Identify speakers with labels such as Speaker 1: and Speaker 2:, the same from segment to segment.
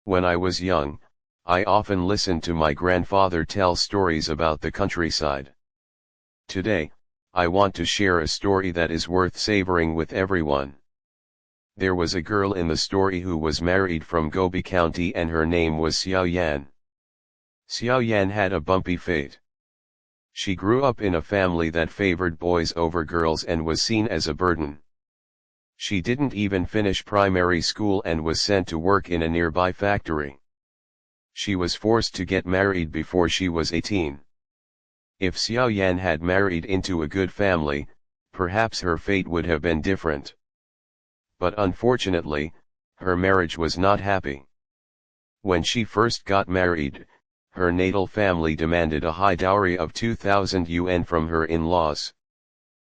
Speaker 1: When I was young, I often listened to my grandfather tell stories about the countryside. Today, I want to share a story that is worth savoring with everyone. There was a girl in the story who was married from Gobi County and her name was Xiao. Xiao had a bumpy fate. She grew up in a family that favored boys over girls and was seen as a burden. She didn't even finish primary school and was sent to work in a nearby factory. She was forced to get married before she was 18. If Xiao had married into a good family, perhaps her fate would have been different. But unfortunately, her marriage was not happy. When she first got married, her natal family demanded a high dowry of 2,000 yuan from her in-laws.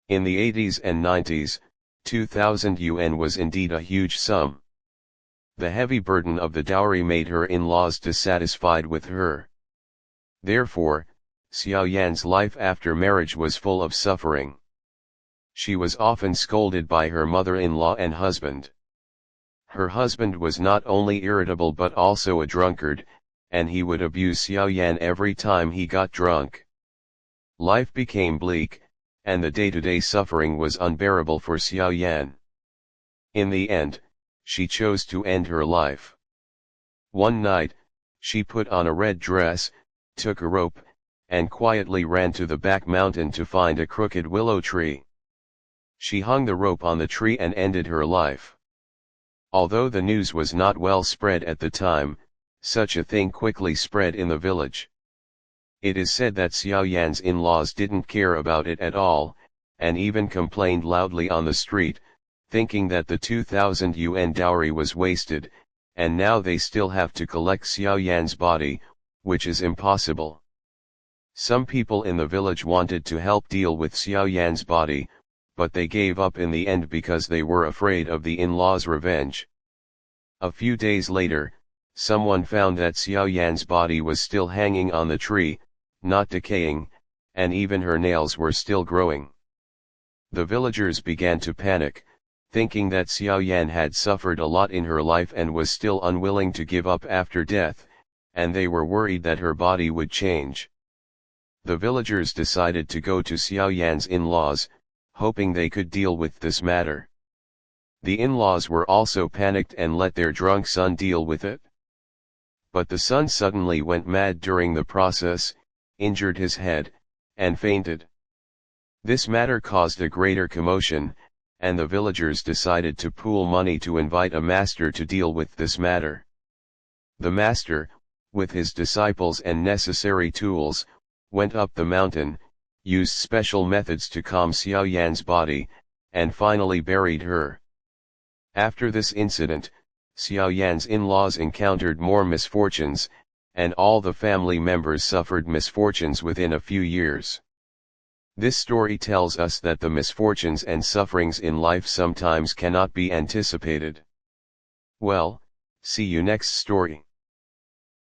Speaker 1: In the 80s and 90s, 2,000 yuan was indeed a huge sum. The heavy burden of the dowry made her in-laws dissatisfied with her. Therefore, Xiao life after marriage was full of suffering. She was often scolded by her mother-in-law and husband. Her husband was not only irritable but also a drunkard, and he would abuse Xiao every time he got drunk. Life became bleak, and the day-to-day suffering was unbearable for Xiao. In the end, she chose to end her life. One night, she put on a red dress, took a rope, and quietly ran to the back mountain to find a crooked willow tree. She hung the rope on the tree and ended her life. Although the news was not well spread at the time, such a thing quickly spread in the village. It is said that Xiao in-laws didn't care about it at all, and even complained loudly on the street, thinking that the 2,000 yuan dowry was wasted, and now they still have to collect Xiao body, which is impossible. Some people in the village wanted to help deal with Xiao body, but they gave up in the end because they were afraid of the in-laws' revenge. A few days later, someone found that Xiao body was still hanging on the tree, not decaying, and even her nails were still growing. The villagers began to panic, thinking that Xiao had suffered a lot in her life and was still unwilling to give up after death, and they were worried that her body would change. The villagers decided to go to Xiao in-laws, hoping they could deal with this matter. The in-laws were also panicked and let their drunk son deal with it. But the son suddenly went mad during the process, injured his head, and fainted. This matter caused a greater commotion, and the villagers decided to pool money to invite a master to deal with this matter. The master, with his disciples and necessary tools, went up the mountain, used special methods to calm Xiao body, and finally buried her. After this incident, Xiao in-laws encountered more misfortunes, and all the family members suffered misfortunes within a few years. This story tells us that the misfortunes and sufferings in life sometimes cannot be anticipated. Well, see you next story.